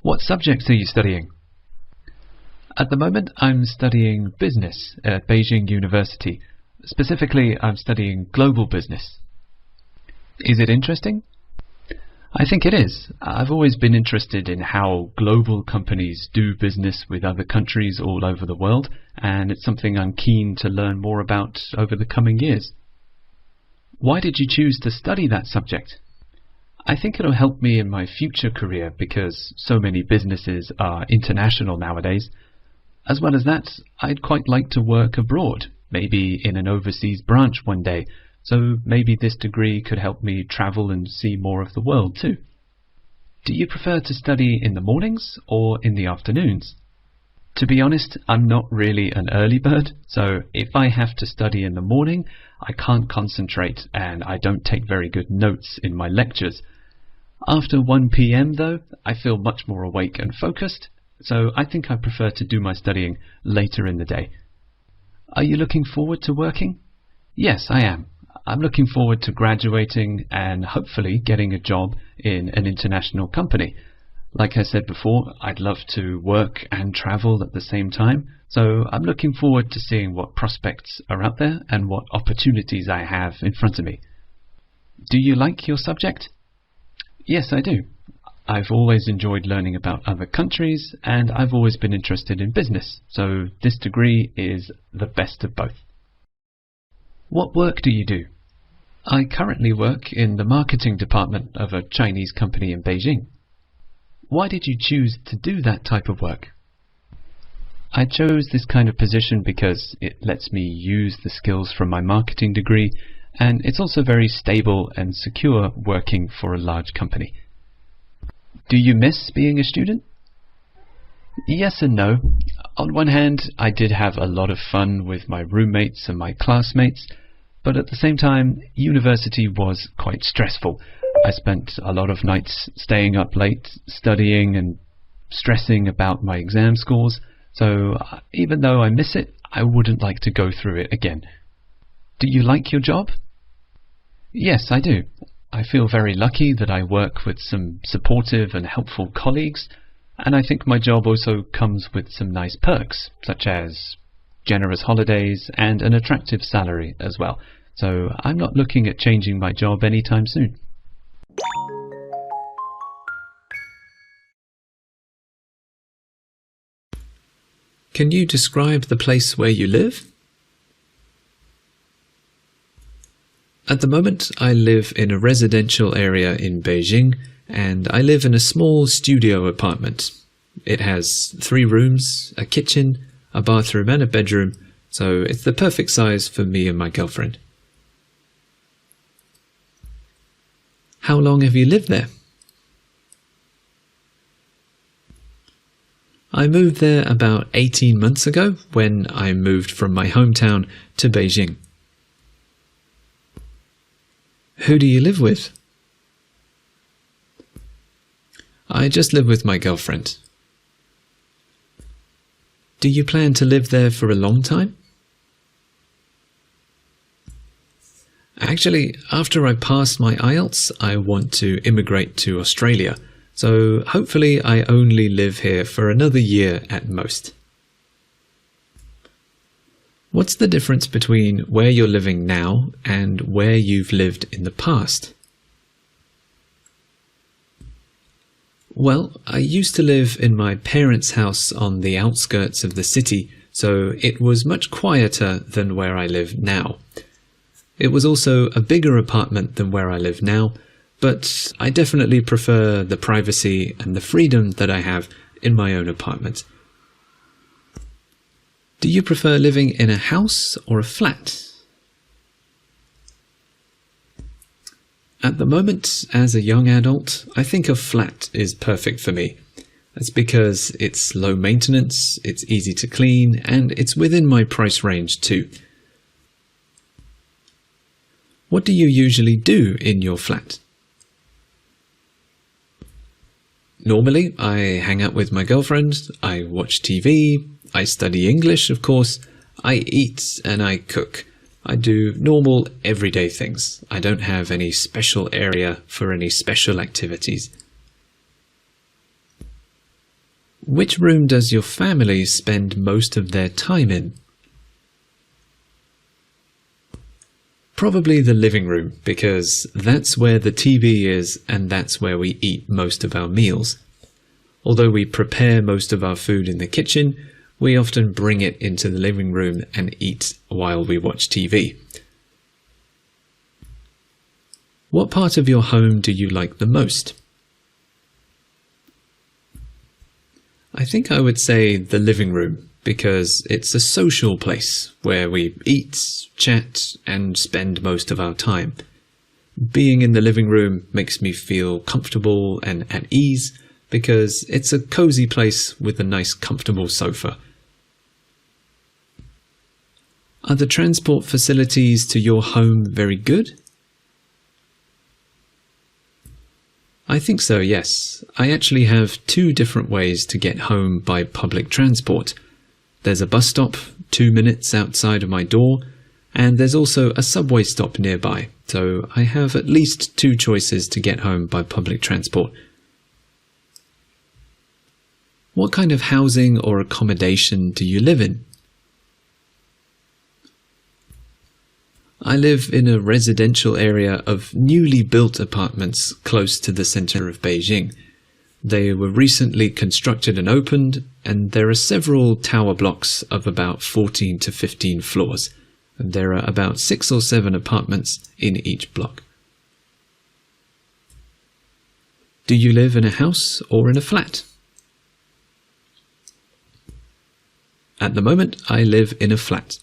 What subjects are you studying? At the moment, I'm studying business at Beijing University. Specifically, I'm studying global business. Is it interesting? I think it is. I've always been interested in how global companies do business with other countries all over the world, and it's something I'm keen to learn more about over the coming years. Why did you choose to study that subject? I think it'll help me in my future career because so many businesses are international nowadays. As well as that, I'd quite like to work abroad, maybe in an overseas branch one day, so maybe this degree could help me travel and see more of the world too. Do you prefer to study in the mornings or in the afternoons? To be honest, I'm not really an early bird, so if I have to study in the morning, I can't concentrate and I don't take very good notes in my lectures. After 1 p.m. though, I feel much more awake and focused, so I think I prefer to do my studying later in the day. Are you looking forward to working? Yes, I am. I'm looking forward to graduating and hopefully getting a job in an international company. Like I said before, I'd love to work and travel at the same time, so I'm looking forward to seeing what prospects are out there and what opportunities I have in front of me. Do you like your subject? Yes, I do. I've always enjoyed learning about other countries and I've always been interested in business, so this degree is the best of both. What work do you do? I currently work in the marketing department of a Chinese company in Beijing. Why did you choose to do that type of work? I chose this kind of position because it lets me use the skills from my marketing degree, and it's also very stable and secure working for a large company. Do you miss being a student? Yes and no. On one hand, I did have a lot of fun with my roommates and my classmates, but at the same time, university was quite stressful. I spent a lot of nights staying up late, studying and stressing about my exam scores, so even though I miss it, I wouldn't like to go through it again. Do you like your job? Yes, I do. I feel very lucky that I work with some supportive and helpful colleagues, and I think my job also comes with some nice perks, such as generous holidays and an attractive salary as well. So I'm not looking at changing my job anytime soon. Can you describe the place where you live? At the moment, I live in a residential area in Beijing, and I live in a small studio apartment. It has 3 rooms, a kitchen, a bathroom and a bedroom, so it's the perfect size for me and my girlfriend. How long have you lived there? I moved there about 18 months ago when I moved from my hometown to Beijing. Who do you live with? I just live with my girlfriend. Do you plan to live there for a long time? Actually, after I pass my IELTS, I want to immigrate to Australia, so hopefully I only live here for another year at most. What's the difference between where you're living now and where you've lived in the past? Well, I used to live in my parents' house on the outskirts of the city, so it was much quieter than where I live now. It was also a bigger apartment than where I live now, but I definitely prefer the privacy and the freedom that I have in my own apartment. Do you prefer living in a house or a flat? At the moment, as a young adult, I think a flat is perfect for me. That's because it's low maintenance, it's easy to clean, and it's within my price range too. What do you usually do in your flat? Normally, I hang out with my girlfriend, I watch TV, I study English, of course, I eat and I cook. I do normal, everyday things. I don't have any special area for any special activities. Which room does your family spend most of their time in? Probably the living room, because that's where the TV is and that's where we eat most of our meals. Although we prepare most of our food in the kitchen, we often bring it into the living room and eat while we watch TV. What part of your home do you like the most? I think I would say the living room, because it's a social place where we eat, chat, and spend most of our time. Being in the living room makes me feel comfortable and at ease, because it's a cozy place with a nice comfortable sofa. Are the transport facilities to your home very good? I think so, yes. I actually have 2 different ways to get home by public transport. There's a bus stop 2 minutes outside of my door, and there's also a subway stop nearby, so I have at least 2 choices to get home by public transport. What kind of housing or accommodation do you live in? I live in a residential area of newly built apartments close to the center of Beijing. They were recently constructed and opened, and there are several tower blocks of about 14 to 15 floors, and there are about 6 or 7 apartments in each block. Do you live in a house or in a flat? At the moment, I live in a flat.